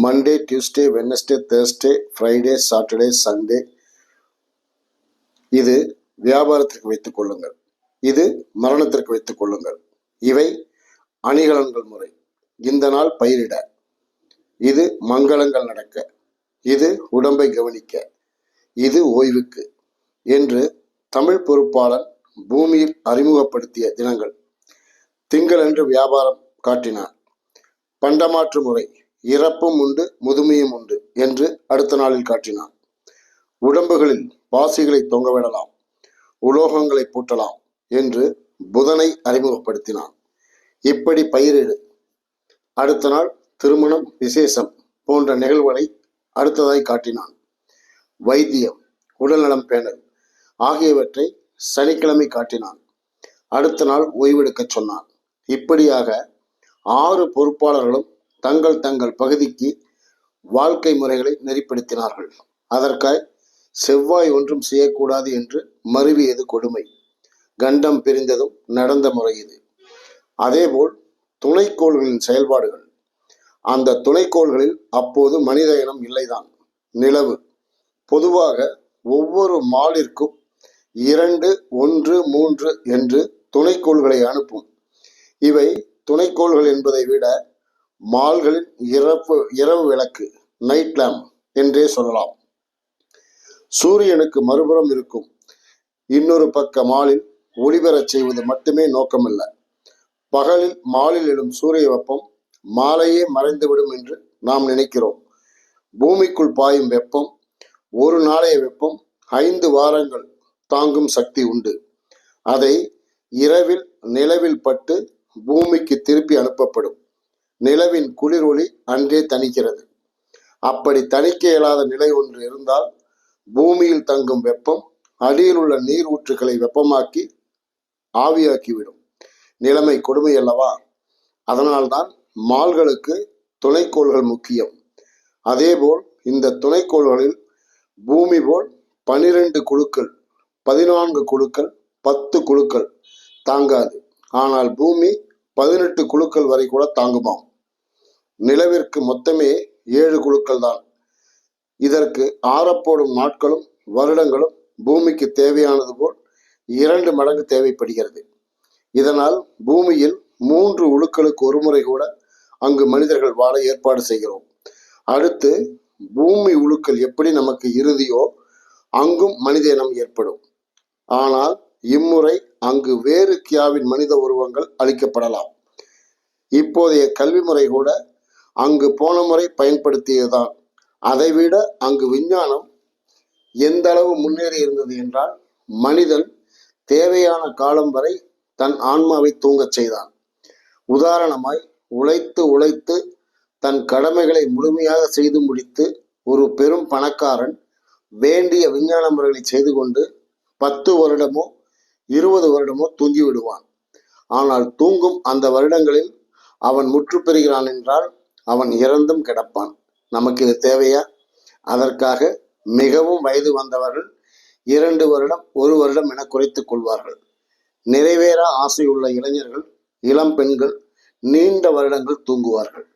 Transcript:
Monday, Tuesday, Wednesday, Thursday, Friday, Saturday, Sunday. இது வியாபாரத்திற்கு வைத்துக் கொள்ளுங்கள். இது மரணத்திற்கு வைத்துக் கொள்ளுங்கள். இவை அணிகலன்கள் முறை. இந்த நாள் பயிரிட, இது மங்களங்கள் நடக்க, இது உடம்பை கவனிக்க, இது ஓய்வுக்கு என்று தமிழ் பொறுப்பாளன் பூமியில் அறிமுகப்படுத்திய தினங்கள். திங்களன்று வியாபாரம் காட்டினார். பண்டமாற்று முறை, இறப்பும் உண்டு முதுமையும் உண்டு என்று அடுத்த நாளில் காட்டினான். உடம்புகளில் பாசிகளை தொங்கவிடலாம், உலோகங்களை பூட்டலாம் என்று புதனை அறிமுகப்படுத்தினான். இப்படி பயிரிடு. அடுத்த நாள் திருமணம், விசேஷம் போன்ற நிகழ்வுகளை அடுத்ததாய் காட்டினான். வைத்தியம், உடல்நலம் பேணல் ஆகியவற்றை சனிக்கிழமை காட்டினான். அடுத்த நாள் ஓய்வெடுக்கச் சொன்னான். இப்படியாக 6 பொறுப்பாளர்களும் தங்கள் தங்கள் பகுதிக்கு வாழ்க்கை முறைகளை நெறிப்படுத்தினார்கள். அதற்காய் செவ்வாய் ஒன்றும் செய்யக்கூடாது என்று மருவியது கொடுமை. கண்டம் பிரிந்ததும் நடந்த முறை இது. அதேபோல் துணைக்கோள்களின் செயல்பாடுகள். அந்த துணைக்கோள்களில் அப்போது மனித இனம் இல்லைதான். நிலவு பொதுவாக ஒவ்வொரு மாலிற்கும் 2, 1, 3 என்று துணைக்கோள்களை அனுப்பும். இவை துணைக்கோள்கள் என்பதை விட மால்களின் இரவு விளக்கு, நைட் லேம்ப் என்றே சொல்லலாம். சூரியனுக்கு மறுபுறம் இருக்கும் இன்னொரு பக்க மாலில் ஒளிபெறச் செய்வது மட்டுமே நோக்கமல்ல. பகலில் மாலில் எழும் சூரிய வெப்பம் மாலையே மறைந்துவிடும் என்று நாம் நினைக்கிறோம். பூமிக்குள் பாயும் வெப்பம், ஒரு நாளைய வெப்பம் 5 வாரங்கள் தாங்கும் சக்தி உண்டு. அதை இரவில் நிலவில் பட்டு பூமிக்கு திருப்பி அனுப்பப்படும். நிலவின் குளிர் ஒளி அன்றே தணிக்கிறது. அப்படி தணிக்க இயலாத நிலை ஒன்று இருந்தால் பூமியில் தங்கும் வெப்பம் அடியில் உள்ள நீர் ஊற்றுகளை வெப்பமாக்கி ஆவியாக்கிவிடும். நிலைமை கொடுமை அல்லவா? அதனால்தான் மால்களுக்கு துணைக்கோள்கள் முக்கியம். அதேபோல் இந்த துணைக்கோள்களில் பூமி போல் 12 குழுக்கள், 14 குழுக்கள், 10 குழுக்கள் தாங்காது. ஆனால் பூமி 18 குழுக்கள் வரை கூட தாங்குமாம். நிலவிற்கு மொத்தமே 7 குழுக்கள் தான். இதற்கு ஆறப்போடும் நாட்களும் வருடங்களும் பூமிக்கு தேவையானது போல் 2 மடங்கு தேவைப்படுகிறது. இதனால் பூமியில் 3 உழுக்களுக்கு ஒரு முறை கூட அங்கு மனிதர்கள் வாழ ஏற்பாடு செய்கிறோம். அடுத்து பூமி உழுக்கள் எப்படி நமக்கு இறுதியோ அங்கும் மனித இனம் ஏற்படும். ஆனால் இம்முறை அங்கு வேறு கியாவின் மனித உருவங்கள் அளிக்கப்படலாம். இப்போதைய கல்வி முறை கூட அங்கு போன முறை பயன்படுத்தியதுதான். அதைவிட அங்கு விஞ்ஞானம் எந்த அளவு முன்னேறி இருந்தது என்றால், மனிதன் தேவையான காலம் வரை தன் ஆன்மாவை தூங்கச் செய்தான். உதாரணமாய் உழைத்து உழைத்து தன் கடமைகளை முழுமையாக செய்து முடித்து ஒரு பெரும் பணக்காரன் வேண்டிய விஞ்ஞான முறைகளை செய்து கொண்டு 10 வருடமோ 20 வருடமோ தூங்கி விடுவான். ஆனால் தூங்கும் அந்த வருடங்களில் அவன் முற்று பெறுகிறான் என்றால் அவன் இறந்தும் கிடப்பான். நமக்கு இது தேவையா? அதற்காக மிகவும் வயது வந்தவர்கள் 2 வருடம் 1 வருடம் என குறைத்துக் கொள்வார்கள். நிறைவேறா ஆசையுள்ள இளைஞர்கள், இளம் பெண்கள் நீண்ட வருடங்கள் தூங்குவார்கள்.